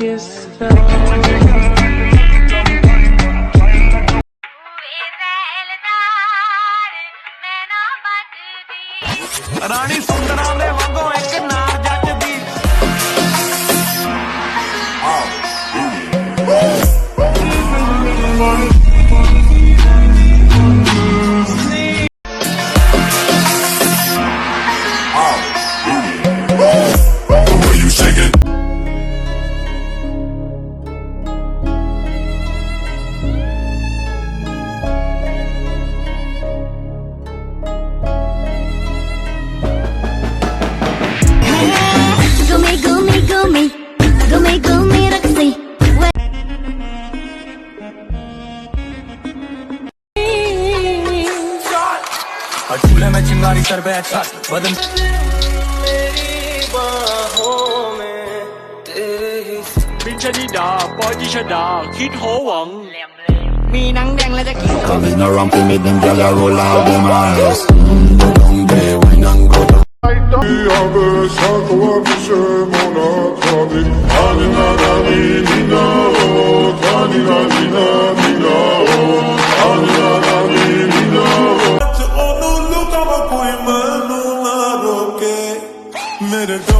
kiss the ਰਾਣੀ ਸੁੰਦਰਾਂ ਦੇ ਵਾਂਗੋਂ ਇੱਕ ਨਾਰ ਜੱਟ ਦੀ चूल्हे में चिंगारी सर पे छत बदन मेरी बाहों में तेरे ही บินชนิดาปอยดิชดาคิดโหวัง มีหนังแดงแล้วจะกิน Coming around to make them gyal a roll out them eyes. Go down there, wine and go down. मेरे